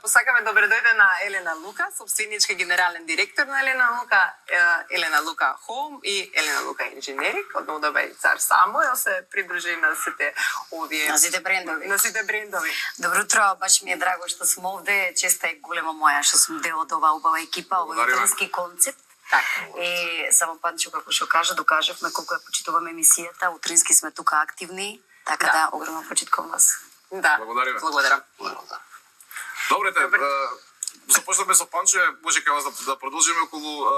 посакаме добре дојде на Елена Лука, собственички генерален директор на Елена Лука, Елена Лука Home и Елена Лука Engineering, одново да бе цар Самуел се придружи на сите овие... На сите брендови. На сите брендови. Добро утро, баш ми е драго што сум овде, честа е голема моја што сум дел од оваа убава екипа, овој утрински концепт. И само Панчо, како што кажа, докажавме колку ја почитуваме емисијата, утрински сме тука активни, така да, огромна почит кон вас. Да, благодарам. Добре, започнаме со Панчо, може кај вас да продолжиме околу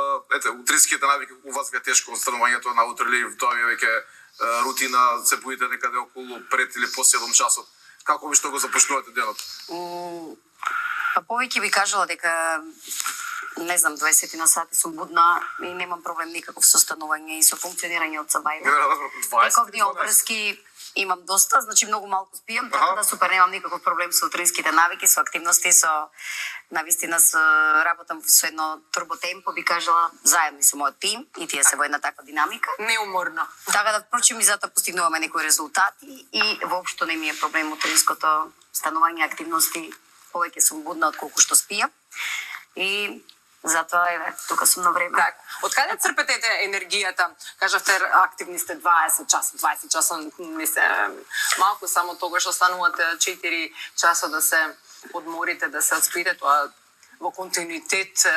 утринските навики, у вас ви е тешко останувањето на утре или тоа ви е веќе рутина, се будите некаде околу пред или по 7 часот. Како ви што го започнувате денот? Па повеќе би кажала дека не знам, 20 на сати сум будна и немам проблем никаков со станување и со функционирање од сабајле. Тековни опрески имам доста, значи многу малку спијам, така да супер, немам никаков проблем со утринските навики, со активности, со навистина работам со едно турботемпо, би кажала, заедно со мојот тим и тие се во една таква динамика. Неуморно. Така да, впрочем, и затоа постигнуваме некои резултати и воопшто не ми е проблем утринското станување, активности, повеќе сум будна од колку што спијам. И затоа еве, тука сум на време. Так, од каде црпете енергијата? Кажавте активни сте 20 часа не се малку, само тогаш останувате 4 часа да се одморите, да се одспите, тоа во континуитет.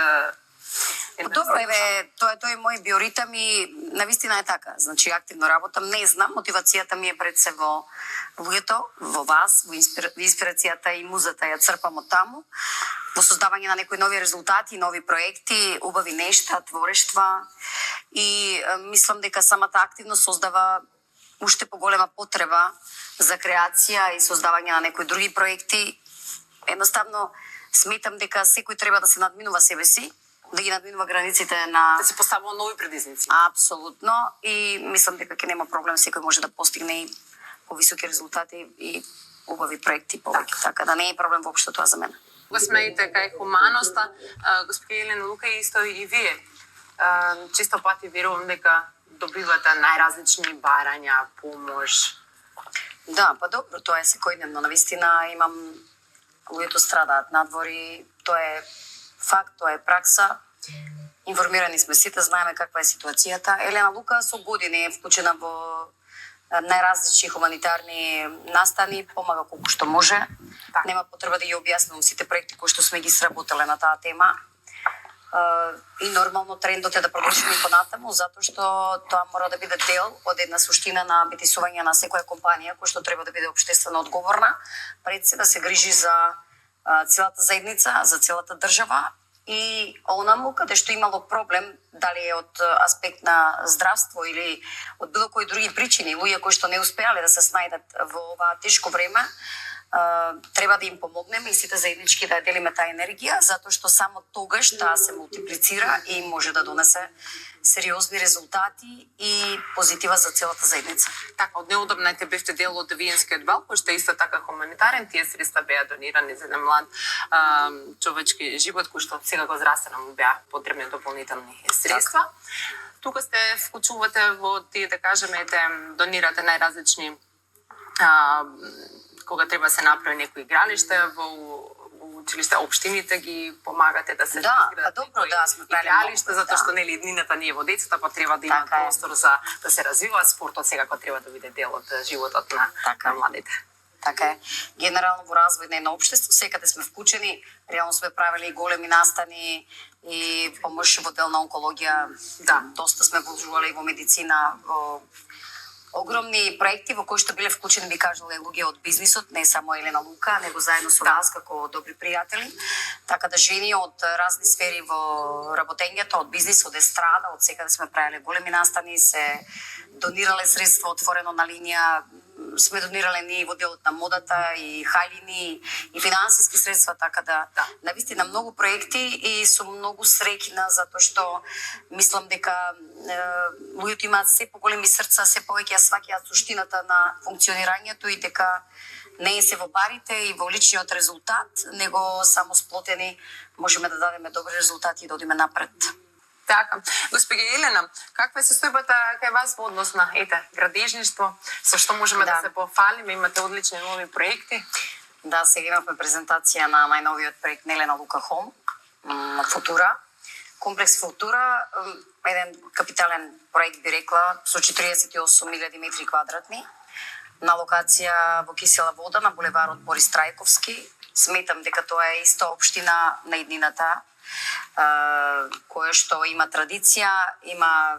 Добро, еве, тоа е мој биоритам и навистина е така. Значи, активно работам, не знам, мотивацијата ми е пред се во луѓето, во вас, во инспирацијата и музата ја црпам од таму, во создавање на некои нови резултати, нови проекти, убави нешта, творештва и мислам дека самата активност создава уште поголема потреба за креација и создавање на некои други проекти. Едноставно, сметам дека секој треба да се надминува себе си, да ги надминува границите на... Да се поставува нови предизвици. Апсолутно. И мислам дека ќе нема проблем, секој може да постигне и повисоки резултати и убави проекти повеќе. Така да не е проблем воопшто тоа за мене. Кога смените кај хуманоста, госпожа Елена Лука, исто и вие. Често пати верувам дека добивате најразлични барања, помош. Да, па добро, тоа е секојдневно. Навистина имам луѓето страдаат надвори, тоа е факт, тоа е пракса. Информирани сме сите, знаеме каква е ситуацијата. Елена Лука со години е вклучена во најразлични хуманитарни настани, помага колку што може. Нема потреба да ја објаснувам сите проекти кои што сме ги сработале на таа тема. И нормално трендот е да продолжиме и понатаму, затоа што тоа мора да биде дел од една суштина на битисување на секоја компанија која што треба да биде општествено одговорна, пред се да се грижи за целата заедница, за целата држава и онаму каде што имало проблем, дали е од аспект на здравство или од било кои други причини, луѓе кои што не успеале да се снајдат во ова тешко време, треба да им помогнеме и сите заеднички да делиме таа енергија, затоа што само тогаш таа се мултиплицира и може да донесе сериозни резултати и позитива за целата заедница. Така, од неудобно те бевте дел од Виенскиот бал, кој што е исто така хуманитарен, тие средства беа донирани за еден млад човечки живот, кој што сега го зрастена му беа потребни дополнителни средства. Тука сте вклучувате во тие, да кажеме, донирате најразлични кога треба се направи некои игралиште во училиште, општините ги помагате да се изградат игралиште, затоа што нели еднината не е во децата, па треба да има простор за да се развива спортот, секако треба да биде дел од животот на младите. Така е. Генерално во развој на едно општество, секаде сме вклучени, реално сме правили и големи настани и помош во дел на онкологија, доста сме вложувале и во медицина, во огромни проекти во кои што биле вклучени, би кажала, и луѓе од бизнисот, не само Елена Лука, него заедно со вас како добри пријатели. Така да жени од разни сфери во работењето, од бизнис, од естрада, од секаде сме правиле големи настани, се донирале средства отворено на линија, сме донирале ние во делот на модата и хајлини и финансиски средства, така да навистина многу проекти и сум многу среќна затоа што мислам дека луѓето имаат се поголеми срца, се повеќе ја сваќаат суштината на функционирањето и дека не е се во парите и во личниот резултат, него само сплотени можеме да дадеме добри резултати и да одиме напред. Така. Господја Елена, каква е состојбата кај вас во однос на градежништво? Со што можеме да се пофалиме? Имате одлични нови проекти? Да, сега имахме презентација на најновиот проект Нелена Лука Хом, Футура. Комплекс Футура, еден капитален проект би рекла, со 48.000 метри квадратни, на локација во Кисела вода на булеварот Борис Трајковски. Сметам дека тоа е исто општина на иднината, која што има традиција, има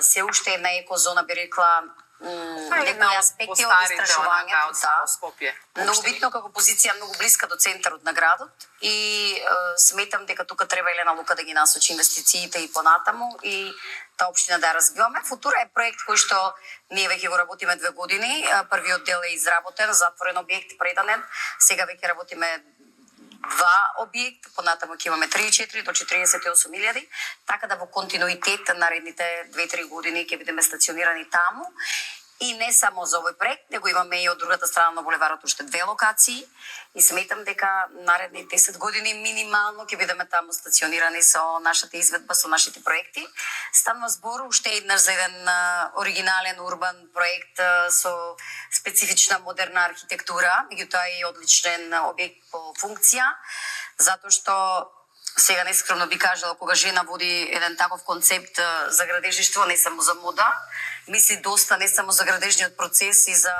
се уште една екозона би рекла, некои аспекти од истражувањето. Многу битно како позиција, многу блиска до центарот на градот и сметам дека тука треба Елена Лука да ги насочи инвестициите и понатаму и таа општина да ја развиваме. Футура е проект кој што ние веќе го работиме 2 години. Првиот дел е изработен, затворен објект, преданен. Сега веќе работиме 2 објекта, понатаму ќе имаме 34 до 48.000, така да во континуитет наредните 2-3 години ќе бидеме стационирани таму. И не само за овој проект, него имаме и од другата страна на булеварот уште 2 локации и сметам дека наредни 10 години минимално ќе бидеме таму стационирани со нашата изведба, со нашите проекти. Станува збор уште еднаш за еден оригинален урбан проект со специфична модерна архитектура, меѓутоа и одличен објект по функција, затоа што сега нескромно би кажала, кога жена води еден таков концепт за градежништво, не само за мода, мисли доста не само за градежниот процес и за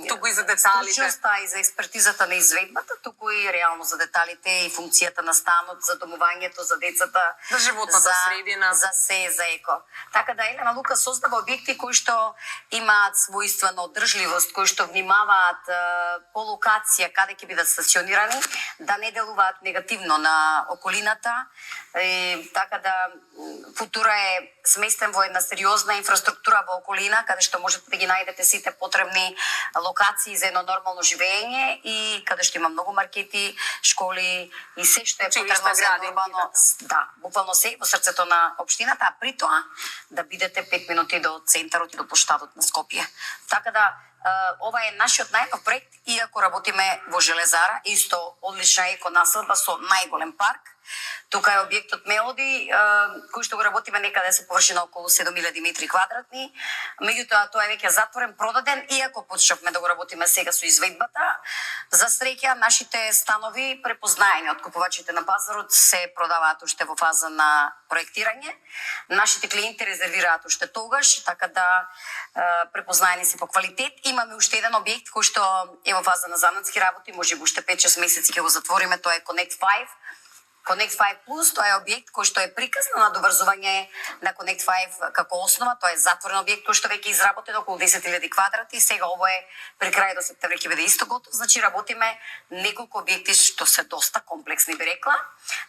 туку и за деталите, стручноста и за експертизата на изведбата, туку и реално за деталите и функцијата на станот, за домувањето, за децата, за животната средина, за се, за еко. Така да Елена Лука создава објекти кои што имаат својства на одржливост, кои што внимаваат по локација каде ќе бидат стационирани, да не делуваат негативно на околината. Така да Футура е сместен во една сериозна инфраструктура во околина, каде што можете да ги најдете сите потребни локации за едно нормално живење и каде што има многу маркети, школи и се што е потребно за нормално, да, буквално се во срцето на општината, а при тоа да бидете 5 минути до центарот и до плоштадот на Скопје. Така да ова е нашиот најнов проект, иако работиме во Железара, исто одлична еконаселба со најголем парк. Тука е објектот Мелоди, кој што го работиме некаде со површина околу 7.000 метри квадратни. Меѓутоа, тоа е веќе затворен, продаден, иако почнавме да го работиме сега со изведбата. За среќа, нашите станови, препознаени од купувачите на пазарот, се продаваат уште во фаза на проектирање. Нашите клиенти резервираат уште тогаш, така да препознаени се по квалитет. Имаме уште еден објект кој што е во фаза на занатски работи, може би уште 5-6 месеци ќе го затвориме, тоа е Connect 5. Connect 5 Plus, тоа е објект кој што е приказ на надоврзување на Connect 5 како основа, тоа е затворен објект кој што веќе изработен околу 10.000 квадрати, сега ово е при крај до септември ќе биде исто готов, значи работиме неколку објекти што се доста комплексни би рекла.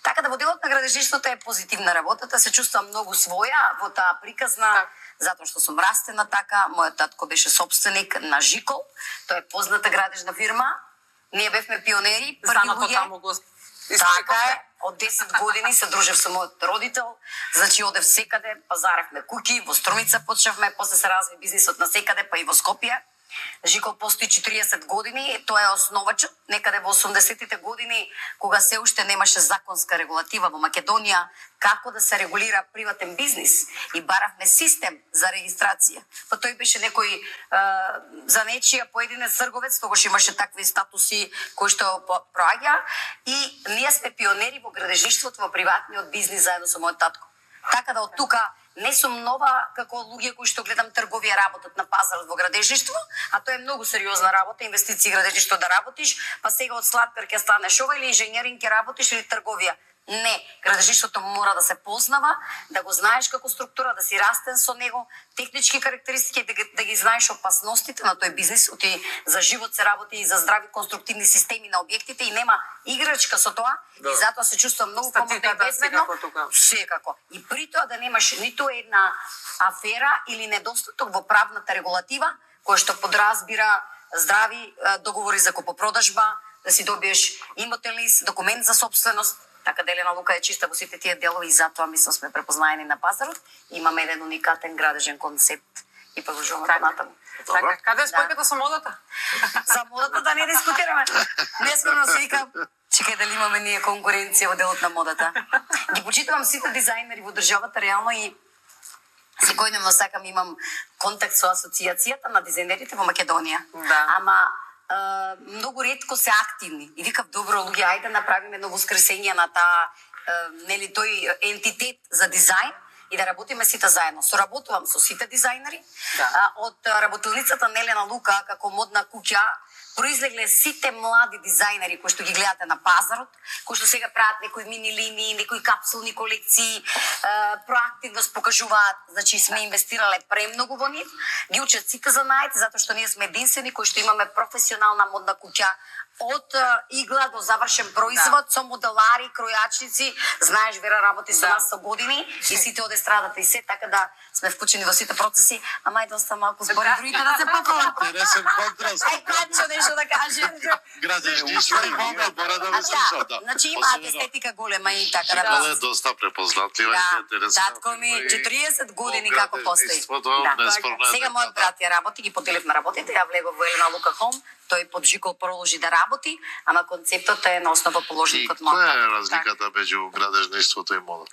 Така да во делот на градежништвото е позитивна работата, се чувствувам многу своја во таа приказна, затоа што сум растена така, мојот татко беше собственик на Жикол, тоа е позната градежна фирма. Ние бевме пионери, први луѓе. Така е, од 10 години се дружев со мојот родител, значи одев секаде, пазаравме куќи, во Струмица почнавме, после се разви бизнисот на секаде, па и во Скопје. Жикол постои 40 години, тоа е основачот. Некаде во 80-тите години, кога се уште немаше законска регулатива во Македонија, како да се регулира приватен бизнис и баравме систем за регистрација. Па тој беше некој за нечија поединец трговец, тогаш имаше такви статуси кои што проаѓа и ние сме пионери во градежништвото, во приватниот бизнис заедно со мојот татко. Така да од тука не сум нова како луѓе кои што гледам трговија работат на пазарот во градежништво, а тоа е многу сериозна работа, инвестиции градежништво да работиш, па сега од сладкар ќе станеш ова или инженеринг ќе работиш или трговија. Не, градежништвото мора да се познава, да го знаеш како структура, да си растен со него, технички карактеристики, да ги знаеш опасностите на тој бизнис, оти за живот се работи и за здрави конструктивни системи на објектите и нема играчка со тоа, и затоа се чувствувам многу комфортно и безбедно. Секако. И при тоа да немаш ниту една афера или недостаток во правната регулатива, која што подразбира здрави договори за купопродажба, да си добиеш имотен лист, документ за собственост. Така да Елена Лука е чиста во сите тие делови и затоа мислам сме препознаени на пазарот. Имаме еден уникатен градежен концепт и продолжуваме понатаму. Така, каде е спојката со модата? За модата да не дискутираме. Нескоро се викам, чекај дали имаме ние конкуренција во делот на модата. Ги почитувам сите дизајнери во државата реално и секојдневно сакам имам контакт со асоциацијата на дизајнерите во Македонија. Да. Ама многу ретко се активни. И викав, добро, луѓе, ајде да направиме едно воскресење на таа, нели, тој ентитет за дизајн и да работиме сите заедно. Соработувам со сите дизајнери. Да. Од работилницата Нелена Лука, како модна куќа, произлегле сите млади дизајнери кои што ги гледате на пазарот, кои што сега прават некои мини линии, некои капсулни колекции, проактивност покажуваат, значи сме инвестирале премногу во нив, ги учат сите занаети, затоа што ние сме единствени кои што имаме професионална модна куќа од игла до завршен производ, со моделари, кројачници. Знаеш, Вера работи со нас со години и сите од естрадата и се, така да сме вклучени во сите процеси, ама ајде доста малку збори другите да се поправат. Интересен контраст. Ај, Канчо, нешто да каже. Граѓани ушли мора да ме слушаат, да. Значи имаат естетика голема и така да Тоа е доста препознатлива и интересна. татко ми 40 години како постои. Да. Неспорно е Сега дека, мојот брат ја работи, ги поделивме работите, ја влегов во Елена Лука Хом, тој под Жикол продолжи да работи, ама концептот е на основа И положникот мој. која е разликата меѓу градежништвото и мода?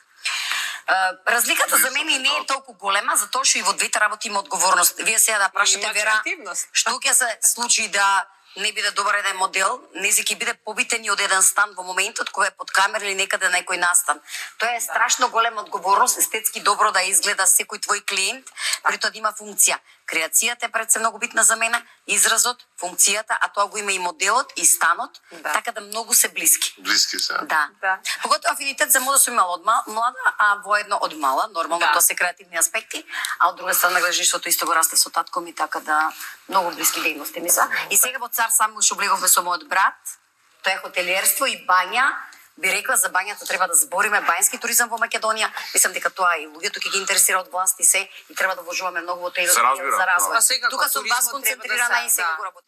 Разликата за мене не е толку голема, затоа што и во двете работи има одговорност. Вие сега да прашате Има Вера, креативност. што ќе се случи да не биде добар еден модел, нези ќе биде побитен и од еден стан во моментот кога е под камера или некаде на некој настан. Тоа е страшно голема одговорност, естетски добро да изгледа секој твој клиент, при тоа да има функција. Креацијата е пред се многу битна за мене, изразот, функцијата, а тоа го има и моделот и станот, Да. така да многу се блиски. Блиски се. Да. Да. Поготоа афинитет за мода сум имала од млада, а воедно од мала, нормално Да. тоа се креативни аспекти, а од друга страна градежништвото исто го расте со татко ми, така да многу блиски дејности ми се. И сега во Цар Самуил што влеговме со мојот брат, тоа е хотелиерство и бања. Би рекла за бањата треба да збориме, бањски туризам во Македонија. Мислам дека тоа и луѓето ќе ги интересира од власти се и треба да вложуваме многу во тој Се разбира, за развој. да. А секако Тука сум туризмот вас треба да концентрирана се- и сега да. го работам.